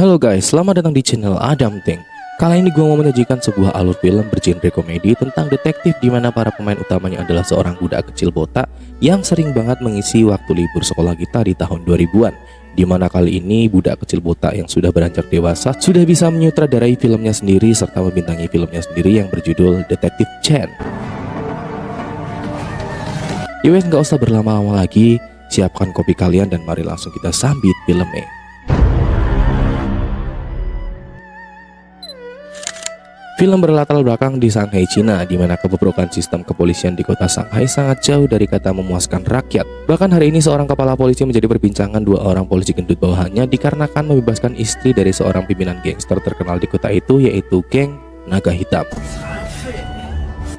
Halo guys, selamat datang di channel Adam Tank. Kali ini gue mau menyajikan sebuah alur film bergenre komedi tentang detektif di mana para pemain utamanya adalah seorang budak kecil botak yang sering banget mengisi waktu libur sekolah kita di tahun 2000-an. Di mana kali ini budak kecil botak yang sudah beranjak dewasa sudah bisa menyutradarai filmnya sendiri serta membintangi filmnya sendiri yang berjudul Detektif Chen. Yowes, nggak usah berlama-lama lagi, siapkan kopi kalian dan mari langsung kita sambit filmnya. Film berlatar belakang di Shanghai, Cina, di mana kebobrokan sistem kepolisian di kota Shanghai sangat jauh dari kata memuaskan rakyat. Bahkan hari ini seorang kepala polisi menjadi perbincangan dua orang polisi gendut bawahannya dikarenakan membebaskan istri dari seorang pimpinan gangster terkenal di kota itu, yaitu geng Naga Hitam.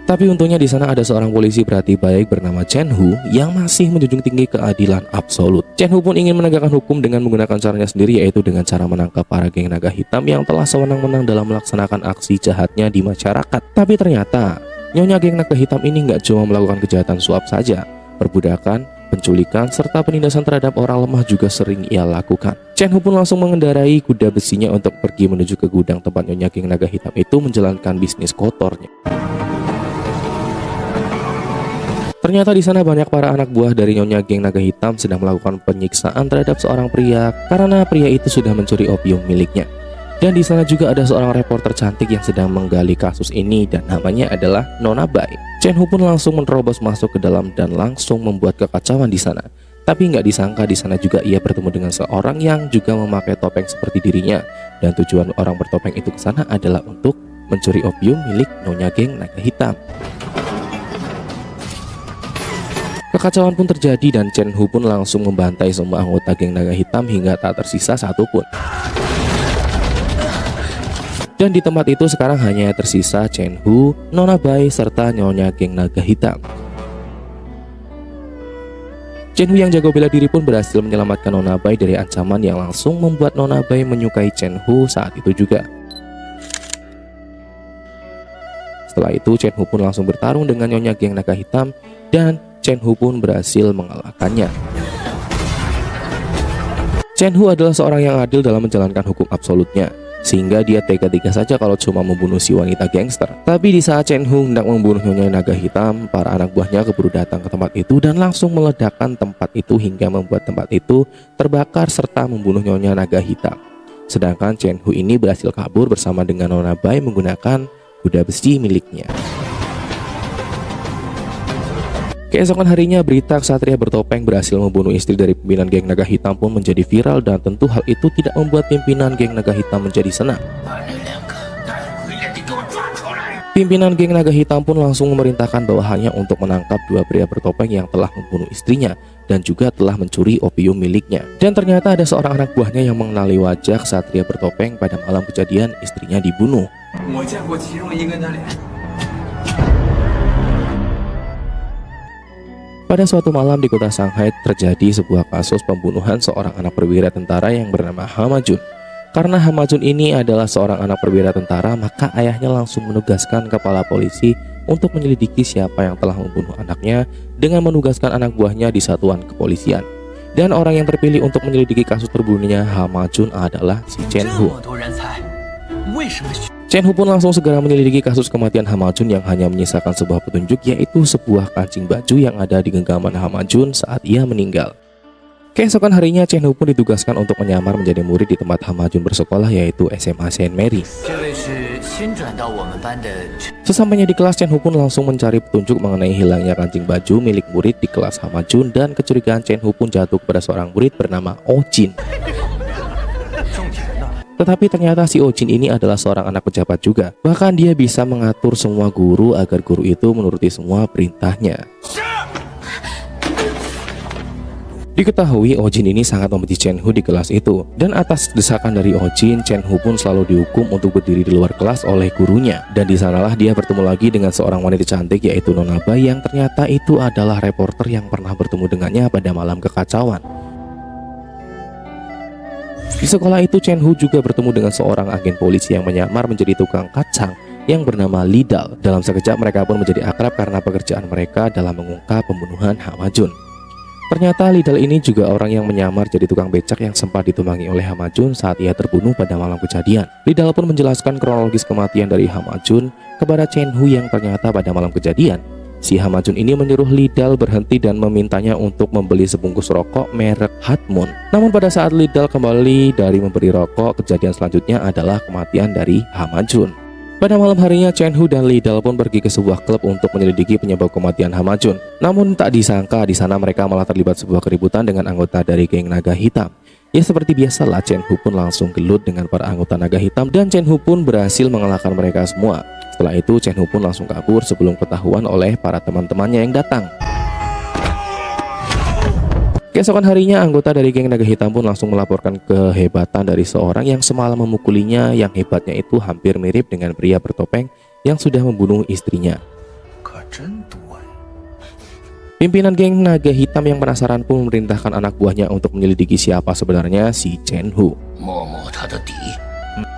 Tapi untungnya di sana ada seorang polisi berhati baik bernama Chen Hu yang masih menjunjung tinggi keadilan absolut. Chen Hu pun ingin menegakkan hukum dengan menggunakan caranya sendiri, yaitu dengan cara menangkap para geng Naga Hitam yang telah sewenang-wenang dalam melaksanakan aksi jahatnya di masyarakat. Tapi ternyata nyonya geng Naga Hitam ini nggak cuma melakukan kejahatan suap saja, perbudakan, penculikan, serta penindasan terhadap orang lemah juga sering ia lakukan. Chen Hu pun langsung mengendarai kuda besinya untuk pergi menuju ke gudang tempat nyonya geng Naga Hitam itu menjalankan bisnis kotornya. Ternyata di sana banyak para anak buah dari nyonya geng Naga Hitam sedang melakukan penyiksaan terhadap seorang pria karena pria itu sudah mencuri opium miliknya. Dan di sana juga ada seorang reporter cantik yang sedang menggali kasus ini dan namanya adalah Nona Bai. Chen Hu pun langsung menerobos masuk ke dalam dan langsung membuat kekacauan di sana. Tapi nggak disangka di sana juga ia bertemu dengan seorang yang juga memakai topeng seperti dirinya. Dan tujuan orang bertopeng itu ke sana adalah untuk mencuri opium milik nyonya geng Naga Hitam. Kekacauan pun terjadi dan Chen Hu pun langsung membantai semua anggota geng Naga Hitam hingga tak tersisa satupun. Dan di tempat itu sekarang hanya tersisa Chen Hu, Nona Bai, serta nyonya geng Naga Hitam. Chen Hu yang jago bela diri pun berhasil menyelamatkan Nona Bai dari ancaman yang langsung membuat Nona Bai menyukai Chen Hu saat itu juga. Setelah itu Chen Hu pun langsung bertarung dengan nyonya geng Naga Hitam dan Chen Hu pun berhasil mengalahkannya. Chen Hu adalah seorang yang adil dalam menjalankan hukum absolutnya, sehingga dia tega-tega saja kalau cuma membunuh si wanita gangster. Tapi di saat Chen Hu hendak membunuh nyonya Naga Hitam, para anak buahnya keburu datang ke tempat itu dan langsung meledakkan tempat itu hingga membuat tempat itu terbakar serta membunuh nyonya Naga Hitam. Sedangkan Chen Hu ini berhasil kabur bersama dengan Nona Bai menggunakan kuda besi miliknya. Keesokan harinya, berita ksatria bertopeng berhasil membunuh istri dari pimpinan geng Naga Hitam pun menjadi viral dan tentu hal itu tidak membuat pimpinan geng Naga Hitam menjadi senang. Pimpinan geng Naga Hitam pun langsung memerintahkan bawahannya untuk menangkap dua pria bertopeng yang telah membunuh istrinya dan juga telah mencuri opium miliknya. Dan ternyata ada seorang anak buahnya yang mengenali wajah ksatria bertopeng pada malam kejadian istrinya dibunuh. Pada suatu malam di kota Shanghai terjadi sebuah kasus pembunuhan seorang anak perwira tentara yang bernama Ha Ma-jun. Karena Ha Ma-jun ini adalah seorang anak perwira tentara, maka ayahnya langsung menugaskan kepala polisi untuk menyelidiki siapa yang telah membunuh anaknya dengan menugaskan anak buahnya di satuan kepolisian. Dan orang yang terpilih untuk menyelidiki kasus terbunuhnya Ha Ma-jun adalah si Chen Hu. Chen Hu pun langsung segera menyelidiki kasus kematian Ha Ma-jun yang hanya menyisakan sebuah petunjuk, yaitu sebuah kancing baju yang ada di genggaman Ha Ma-jun saat ia meninggal. Keesokan harinya Chen Hu pun ditugaskan untuk menyamar menjadi murid di tempat Ha Ma-jun bersekolah, yaitu SMA Saint Mary. Sesampainya di kelas, Chen Hu pun langsung mencari petunjuk mengenai hilangnya kancing baju milik murid di kelas Ha Ma-jun dan kecurigaan Chen Hu pun jatuh kepada seorang murid bernama Oh Jin. Tetapi ternyata si Oh Jin ini adalah seorang anak pejabat juga. Bahkan dia bisa mengatur semua guru agar guru itu menuruti semua perintahnya. Diketahui Oh Jin ini sangat membenci Chen Hu di kelas itu. Dan atas desakan dari Oh Jin, Chen Hu pun selalu dihukum untuk berdiri di luar kelas oleh gurunya. Dan di sanalah dia bertemu lagi dengan seorang wanita cantik, yaitu Nona Bai, yang ternyata itu adalah reporter yang pernah bertemu dengannya pada malam kekacauan. Di sekolah itu Chen Hu juga bertemu dengan seorang agen polisi yang menyamar menjadi tukang kacang yang bernama Li Dal. Dalam sekejap mereka pun menjadi akrab karena pekerjaan mereka dalam mengungkap pembunuhan Ha Ma-jun. Ternyata Lidal ini juga orang yang menyamar jadi tukang becak yang sempat ditumpangi oleh Hamajun saat ia terbunuh pada malam kejadian. Lidal pun menjelaskan kronologis kematian dari Hamajun kepada Chen Hu yang ternyata pada malam kejadian, si Hamajun ini menyuruh Lidal berhenti dan memintanya untuk membeli sebungkus rokok merek Hatmun. Namun pada saat Lidal kembali dari memberi rokok, kejadian selanjutnya adalah kematian dari Hamajun. Pada malam harinya, Chen Hu dan Lidal pun pergi ke sebuah klub untuk menyelidiki penyebab kematian Hamajun. Namun tak disangka di sana mereka malah terlibat sebuah keributan dengan anggota dari geng naga hitam. Ya seperti biasalah, Chen Hu pun langsung gelut dengan para anggota naga hitam dan Chen Hu pun berhasil mengalahkan mereka semua. Setelah itu Chen Hu pun langsung kabur sebelum ketahuan oleh para teman-temannya yang datang. Keesokan harinya, anggota dari geng naga hitam pun langsung melaporkan kehebatan dari seorang yang semalam memukulinya, yang hebatnya itu hampir mirip dengan pria bertopeng yang sudah membunuh istrinya. Pimpinan geng naga hitam yang penasaran pun memerintahkan anak buahnya untuk menyelidiki siapa sebenarnya si Chen Hu.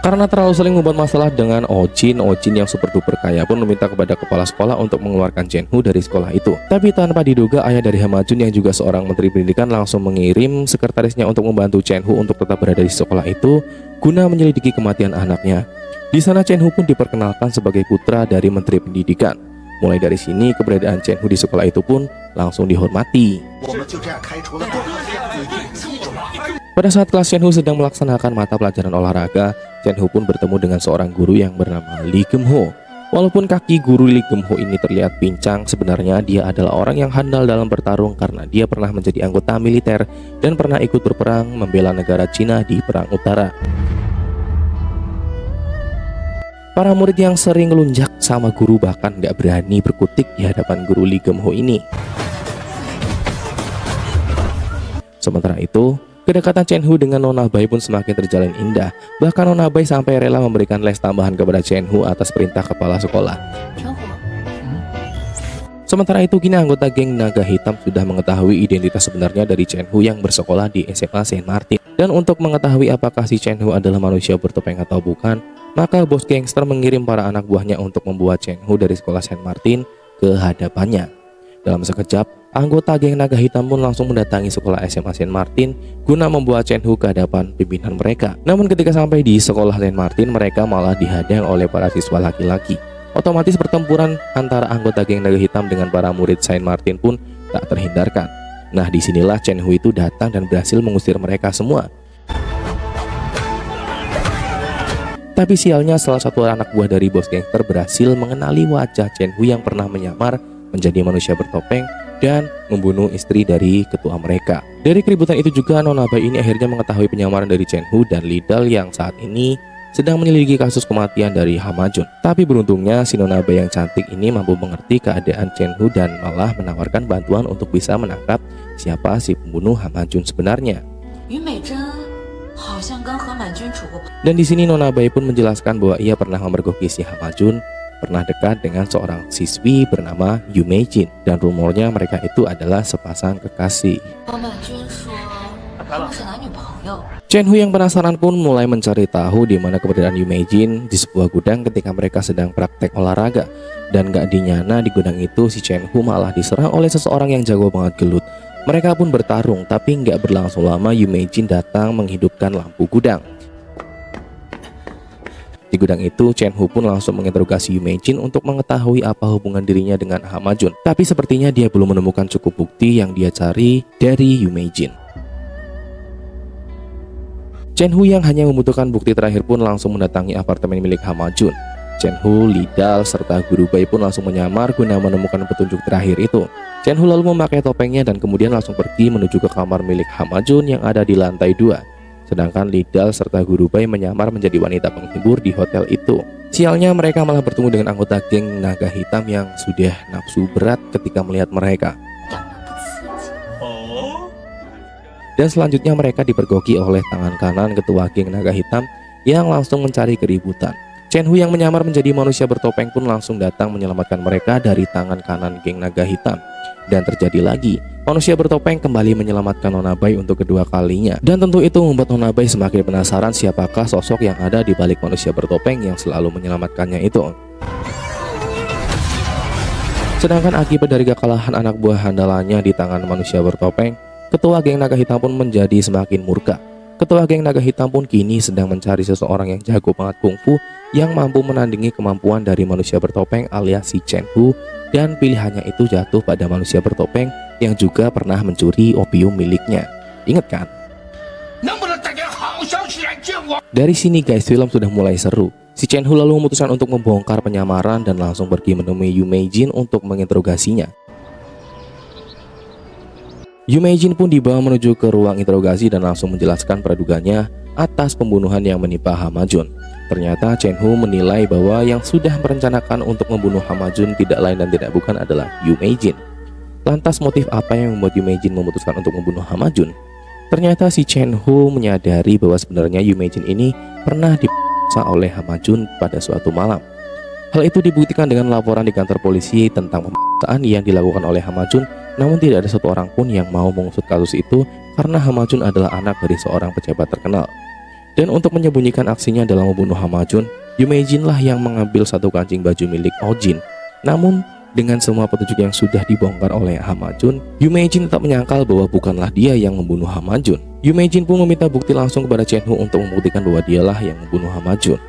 Karena terlalu sering membuat masalah dengan Ojin yang super duper kaya pun meminta kepada kepala sekolah untuk mengeluarkan Chen Hu dari sekolah itu. Tapi tanpa diduga, ayah dari Hamajun yang juga seorang menteri pendidikan langsung mengirim sekretarisnya untuk membantu Chen Hu untuk tetap berada di sekolah itu guna menyelidiki kematian anaknya. Di sana Chen Hu pun diperkenalkan sebagai putra dari menteri pendidikan. Mulai dari sini keberadaan Chen Hu di sekolah itu pun langsung dihormati. Pada saat kelas Chen Hu sedang melaksanakan mata pelajaran olahraga, Chen Hu pun bertemu dengan seorang guru yang bernama Li Gem Ho. Walaupun kaki guru Li Gem Ho ini terlihat pincang, sebenarnya dia adalah orang yang handal dalam bertarung karena dia pernah menjadi anggota militer dan pernah ikut berperang membela negara Cina di Perang Utara. Para murid yang sering ngelunjak sama guru bahkan nggak berani berkutik di hadapan guru Li Gem Ho ini. Sementara itu, kedekatan Chen Hu dengan Nona Bai pun semakin terjalin indah. Bahkan Nona Bai sampai rela memberikan les tambahan kepada Chen Hu atas perintah kepala sekolah. Sementara itu, kini anggota geng naga hitam sudah mengetahui identitas sebenarnya dari Chen Hu yang bersekolah di SMA Saint Martin. Dan untuk mengetahui apakah si Chen Hu adalah manusia bertopeng atau bukan, maka bos gangster mengirim para anak buahnya untuk membuat Chen Hu dari sekolah Saint Martin ke hadapannya. Dalam sekejap, anggota geng naga hitam pun langsung mendatangi sekolah SMA Saint Martin guna membuat Chen Hu ke hadapan pimpinan mereka. Namun ketika sampai di sekolah Saint Martin, mereka malah dihadang oleh para siswa laki-laki. Otomatis pertempuran antara anggota geng naga hitam dengan para murid Saint Martin pun tak terhindarkan. Nah, disinilah Chen Hu itu datang dan berhasil mengusir mereka semua. Tapi sialnya, salah satu anak buah dari bos gangster berhasil mengenali wajah Chen Hu yang pernah menyamar menjadi manusia bertopeng dan membunuh istri dari ketua mereka. Dari keributan itu juga, Nona Bai ini akhirnya mengetahui penyamaran dari Chen Hu dan Lidal yang saat ini sedang menyelidiki kasus kematian dari Hamajun. Tapi beruntungnya si Nona Bai yang cantik ini mampu mengerti keadaan Chen Hu dan malah menawarkan bantuan untuk bisa menangkap siapa si pembunuh Hamajun sebenarnya. Dan di sini Nona Bai pun menjelaskan bahwa ia pernah memergoki si Hamajun, pernah dekat dengan seorang siswi bernama Yu Meijin, dan rumornya mereka itu adalah sepasang kekasih. Chen Hu yang penasaran pun mulai mencari tahu di mana keberadaan Yu Meijin di sebuah gudang ketika mereka sedang praktek olahraga. Dan gak dinyana di gudang itu si Chen Hu malah diserang oleh seseorang yang jago banget gelut. Mereka pun bertarung, tapi nggak berlangsung lama Yu Meijin datang menghidupkan lampu gudang. Di gudang itu, Chen Hu pun langsung menginterogasi Yu Meijin untuk mengetahui apa hubungan dirinya dengan Hamajun. Tapi sepertinya dia belum menemukan cukup bukti yang dia cari dari Yu Meijin. Chen Hu yang hanya membutuhkan bukti terakhir pun langsung mendatangi apartemen milik Hamajun. Chen Hu, Lidal, serta Guru Bai pun langsung menyamar guna menemukan petunjuk terakhir itu. Chen Hu lalu memakai topengnya dan kemudian langsung pergi menuju ke kamar milik Hamajun yang ada di lantai 2. Sedangkan Lidal serta Guru Bai menyamar menjadi wanita penghibur di hotel itu. Sialnya, mereka malah bertemu dengan anggota geng naga hitam yang sudah nafsu berat ketika melihat mereka. Dan selanjutnya mereka dipergoki oleh tangan kanan ketua geng naga hitam yang langsung mencari keributan. Chen Hu yang menyamar menjadi manusia bertopeng pun langsung datang menyelamatkan mereka dari tangan kanan geng naga hitam. Dan terjadi lagi, manusia bertopeng kembali menyelamatkan Nona Bai untuk kedua kalinya. Dan tentu itu membuat Nona Bai semakin penasaran siapakah sosok yang ada di balik manusia bertopeng yang selalu menyelamatkannya itu. Sedangkan akibat dari kekalahan anak buah andalannya di tangan manusia bertopeng, Ketua geng naga hitam pun menjadi semakin murka. Ketua geng naga hitam pun kini sedang mencari seseorang yang jago banget kungfu yang mampu menandingi kemampuan dari manusia bertopeng alias si Chen Hu, dan pilihannya itu jatuh pada manusia bertopeng yang juga pernah mencuri opium miliknya. Ingat kan? Dari sini guys, film sudah mulai seru. Si Chen Hu lalu memutuskan untuk membongkar penyamaran dan langsung pergi menemui Yu Meijin untuk menginterogasinya. Yu Meijin pun dibawa menuju ke ruang interogasi dan langsung menjelaskan praduganya atas pembunuhan yang menimpa Hama Jun. Ternyata Chen Hu menilai bahwa yang sudah merencanakan untuk membunuh Hama Jun tidak lain dan tidak bukan adalah Yu Meijin. Lantas motif apa yang membuat Yu Meijin memutuskan untuk membunuh Hama Jun? Ternyata si Chen Hu menyadari bahwa sebenarnya Yu Meijin ini pernah dipaksa oleh Hama Jun pada suatu malam. Hal itu dibuktikan dengan laporan di kantor polisi tentang pemaksaan yang dilakukan oleh Hama Jun. Namun tidak ada satu orang pun yang mau mengusut kasus itu karena Hama Jun adalah anak dari seorang pejabat terkenal. Dan untuk menyembunyikan aksinya dalam membunuh Hama Jun, Yu Meijin lah yang mengambil satu kancing baju milik Ojin. Namun dengan semua petunjuk yang sudah dibongkar oleh Hama Jun, Yu Meijin tetap menyangkal bahwa bukanlah dia yang membunuh Hama Jun. Yu Meijin pun meminta bukti langsung kepada Chen Hu untuk membuktikan bahwa dialah yang membunuh Hama Jun.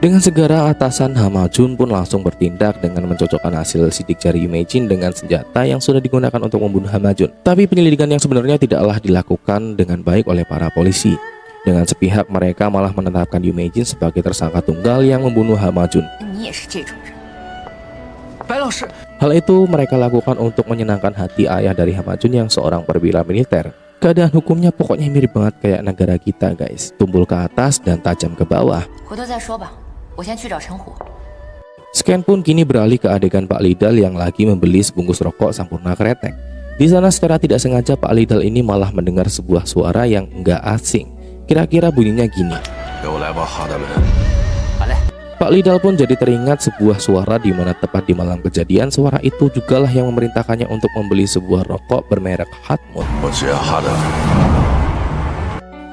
Dengan segera atasan Hama Jun pun langsung bertindak dengan mencocokkan hasil sidik jari Yu Meijin dengan senjata yang sudah digunakan untuk membunuh Hama Jun. Tapi penyelidikan yang sebenarnya tidaklah dilakukan dengan baik oleh para polisi. Dengan sepihak mereka malah menetapkan Yu Meijin sebagai tersangka tunggal yang membunuh Hama Jun. Hal itu mereka lakukan untuk menyenangkan hati ayah dari Hama Jun yang seorang perwira militer. Keadaan hukumnya pokoknya mirip banget kayak negara kita guys, tumpul ke atas dan tajam ke bawah. Scan pun kini beralih ke adegan Pak Lidal yang lagi membeli sebungkus rokok Sampurna Kretek. Di sana secara tidak sengaja Pak Lidal ini malah mendengar sebuah suara yang enggak asing. Kira-kira bunyinya gini. Pak Lidal pun jadi teringat sebuah suara di mana tepat di malam kejadian suara itu jugalah yang memerintahkannya untuk membeli sebuah rokok bermerek Hatmoon.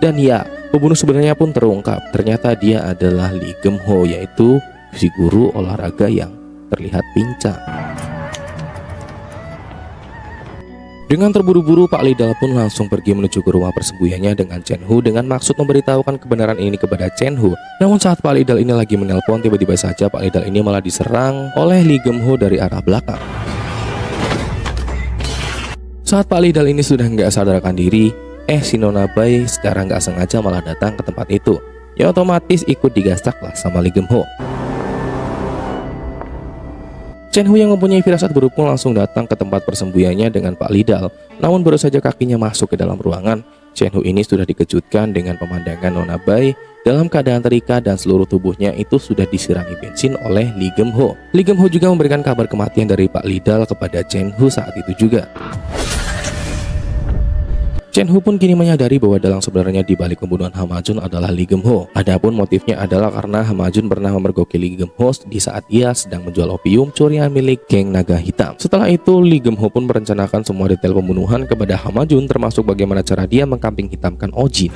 Dan ya, pembunuh sebenarnya pun terungkap. Ternyata dia adalah Lee Gem Ho, yaitu si guru olahraga yang terlihat pincang. Dengan terburu-buru, Pak Lidal pun langsung pergi menuju ke rumah persembunyiannya dengan Chen Hu dengan maksud memberitahukan kebenaran ini kepada Chen Hu. Namun saat Pak Lidal ini lagi menelpon, tiba-tiba saja Pak Lidal ini malah diserang oleh Lee Gem Ho dari arah belakang. Saat Pak Lidal ini sudah nggak sadarkan diri, si Nona Bai secara nggak sengaja malah datang ke tempat itu. Ya otomatis ikut digasak lah sama Lee Gem Ho. Chen Hu yang mempunyai firasat buruk pun langsung datang ke tempat persembunyiannya dengan Pak Lidal. Namun baru saja kakinya masuk ke dalam ruangan, Chen Hu ini sudah dikejutkan dengan pemandangan Nona Bai dalam keadaan terikat dan seluruh tubuhnya itu sudah disirami bensin oleh Lee Gem Ho. Lee Gem Ho juga memberikan kabar kematian dari Pak Lidal kepada Chen Hu saat itu juga. Chen Hu pun kini menyadari bahwa dalang sebenarnya di balik pembunuhan Hama Jun adalah Lee Gem Ho. Adapun motifnya adalah karena Hama Jun pernah memergoki Lee Gem Ho di saat ia sedang menjual opium curian milik geng naga hitam. Setelah itu, Lee Gem Ho pun merencanakan semua detail pembunuhan kepada Hama Jun, termasuk bagaimana cara dia mengkambing hitamkan Ojin.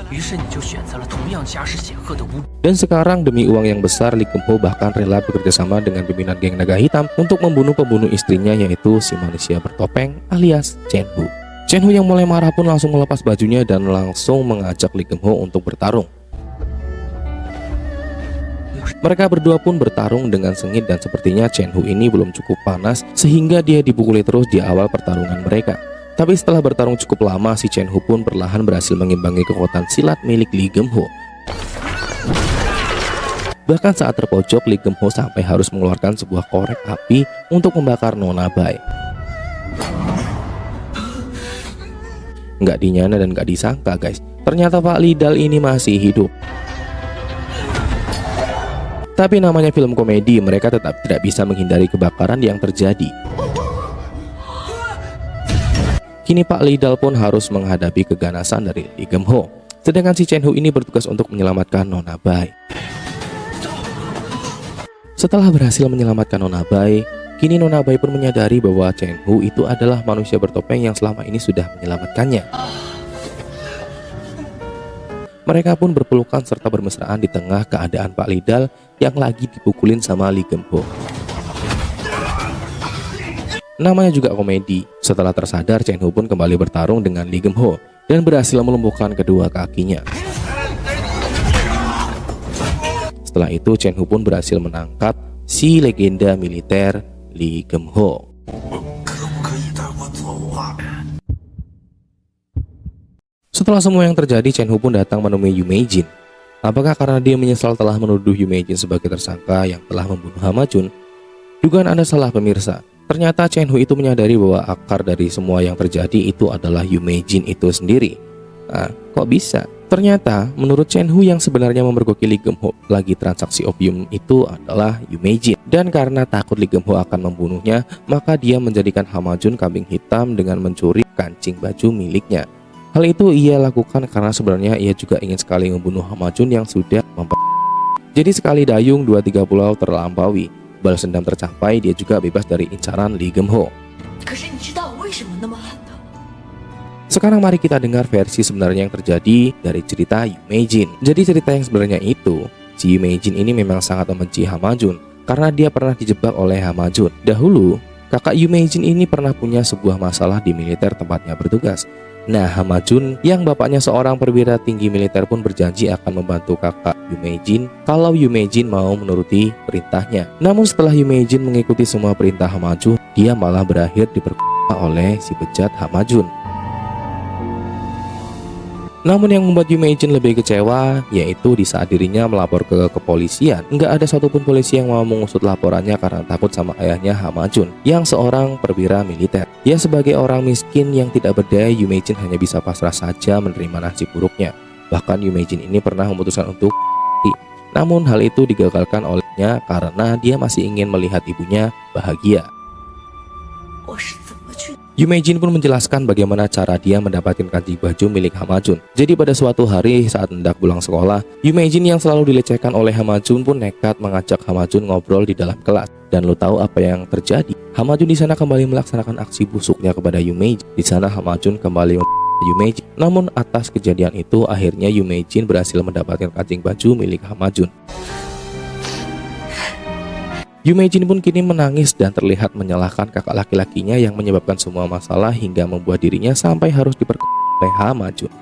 Dan sekarang demi uang yang besar, Lee Gem Ho bahkan rela bekerjasama dengan pimpinan geng naga hitam untuk membunuh pembunuh istrinya, yaitu si manusia bertopeng alias Chen Hu. Chen Hu yang mulai marah pun langsung melepas bajunya dan langsung mengajak Lee Gem Ho untuk bertarung. Mereka berdua pun bertarung dengan sengit dan sepertinya Chen Hu ini belum cukup panas sehingga dia dipukuli terus di awal pertarungan mereka. Tapi setelah bertarung cukup lama, si Chen Hu pun perlahan berhasil mengimbangi kekuatan silat milik Lee Gem Ho. Bahkan saat terpojok, Lee Gem Ho sampai harus mengeluarkan sebuah korek api untuk membakar Nona Bai. Nggak dinyana dan nggak disangka guys, ternyata Pak Lidal ini masih hidup. Tapi namanya film komedi, mereka tetap tidak bisa menghindari kebakaran yang terjadi. Kini Pak Lidal pun harus menghadapi keganasan dari Lee Gem Ho, sedangkan si Chen Hu ini bertugas untuk menyelamatkan Nona Bai. Setelah berhasil menyelamatkan Nona Bai, kini Nona Bai pun menyadari bahwa Chen Hu itu adalah manusia bertopeng yang selama ini sudah menyelamatkannya. Mereka pun berpelukan serta bermesraan di tengah keadaan Pak Lidal yang lagi dipukulin sama Lee Gem Ho. Namanya juga komedi. Setelah tersadar, Chen Hu pun kembali bertarung dengan Lee Geum Ho dan berhasil melumpuhkan kedua kakinya. Setelah itu, Chen Hu pun berhasil menangkap si legenda militer Lee Geum Ho. Setelah semua yang terjadi, Chen Hu pun datang menemui Yu Meijin. Apakah karena dia menyesal telah menuduh Yu Meijin sebagai tersangka yang telah membunuh Hama Jun? Dugaan Anda salah pemirsa. Ternyata Chen Hu itu menyadari bahwa akar dari semua yang terjadi itu adalah Yu Meijin itu sendiri. Nah, kok bisa? Ternyata menurut Chen Hu yang sebenarnya memergoki Lee Geum Ho lagi transaksi opium itu adalah Yu Meijin. Dan karena takut Lee Geum Ho akan membunuhnya, maka dia menjadikan Hama Jun kambing hitam dengan mencuri kancing baju miliknya. Hal itu ia lakukan karena sebenarnya ia juga ingin sekali membunuh Hama Jun yang sudah Jadi sekali dayung 2-3 pulau terlampaui. Balas dendam tercapai, dia juga bebas dari incaran Lee Geum Ho. Sekarang mari kita dengar versi sebenarnya yang terjadi dari cerita Yu Meijin. Jadi cerita yang sebenarnya itu, si Yu Meijin ini memang sangat membenci Hama Jun karena dia pernah dijebak oleh Hama Jun. Dahulu, kakak Yu Meijin ini pernah punya sebuah masalah di militer tempatnya bertugas. Nah, Hama Jun yang bapaknya seorang perwira tinggi militer pun berjanji akan membantu kakak Yu Meijin kalau Yu Meijin mau menuruti perintahnya. Namun setelah Yu Meijin mengikuti semua perintah Hama Jun, dia malah berakhir diperkosa oleh si bejat Hama Jun. Namun yang membuat Yu Meijin lebih kecewa yaitu di saat dirinya melapor ke kepolisian, nggak ada satupun polisi yang mau mengusut laporannya karena takut sama ayahnya Hama Jun yang seorang perwira militer. Ya sebagai orang miskin yang tidak berdaya, Yu Meijin hanya bisa pasrah saja menerima nasib buruknya. Bahkan Yu Meijin ini pernah memutuskan untuk namun hal itu digagalkan olehnya karena dia masih ingin melihat ibunya bahagia. Yu Meijin pun menjelaskan bagaimana cara dia mendapatkan kancing baju milik Hama Jun. Jadi pada suatu hari saat hendak pulang sekolah, Yu Meijin yang selalu dilecehkan oleh Hama Jun pun nekat mengajak Hama Jun ngobrol di dalam kelas. Dan lo tahu apa yang terjadi? Hama Jun di sana kembali melaksanakan aksi busuknya kepada Yu Meijin. Di sana Hama Jun kembali Yu Meijin. Namun atas kejadian itu akhirnya Yu Meijin berhasil mendapatkan kancing baju milik Hama Jun. Yu Meijin pun kini menangis dan terlihat menyalahkan kakak laki-lakinya yang menyebabkan semua masalah hingga membuat dirinya sampai harus diperkosa oleh Hama Jun.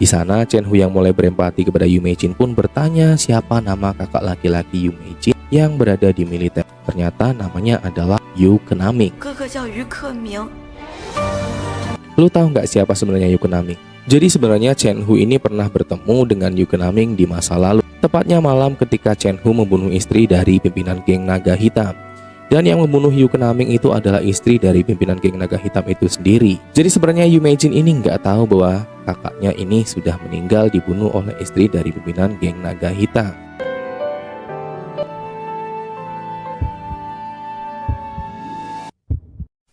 Di sana Chen Hu yang mulai berempati kepada Yu Meijin pun bertanya siapa nama kakak laki-laki Yu Meijin yang berada di militer. Ternyata namanya adalah Yu Kenaming. Lu tahu nggak siapa sebenarnya Yu Kenaming? Jadi sebenarnya Chen Hu ini pernah bertemu dengan Yu Kenaming di masa lalu. Tepatnya malam ketika Chen Hu membunuh istri dari pimpinan geng naga hitam. Dan yang membunuh Yu Kenaming itu adalah istri dari pimpinan geng naga hitam itu sendiri. Jadi sebenarnya Yu Meijin ini nggak tahu bahwa kakaknya ini sudah meninggal dibunuh oleh istri dari pimpinan geng naga hitam.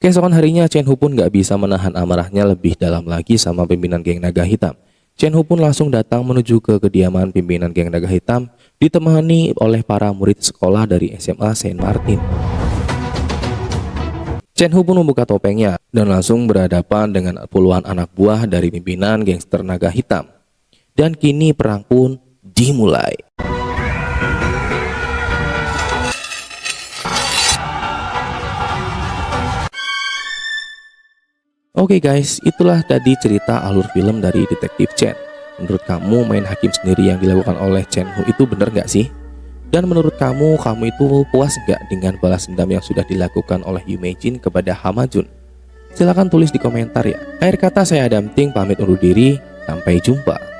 Keesokan harinya Chen Hu pun nggak bisa menahan amarahnya lebih dalam lagi sama pimpinan geng naga hitam. Chen Hu pun langsung datang menuju ke kediaman pimpinan geng naga hitam ditemani oleh para murid sekolah dari SMA Saint Martin. Chen Hu pun membuka topengnya dan langsung berhadapan dengan puluhan anak buah dari pimpinan gangster naga hitam. Dan kini perang pun dimulai. Oke guys, itulah tadi cerita alur film dari Detektif Chen. Menurut kamu main hakim sendiri yang dilakukan oleh Chen Hu itu benar nggak sih? Dan menurut kamu itu puas nggak dengan balas dendam yang sudah dilakukan oleh Yu Meijin kepada Hama Jun? Silahkan tulis di komentar ya. Akhir kata saya Adam Ting pamit undur diri, sampai jumpa.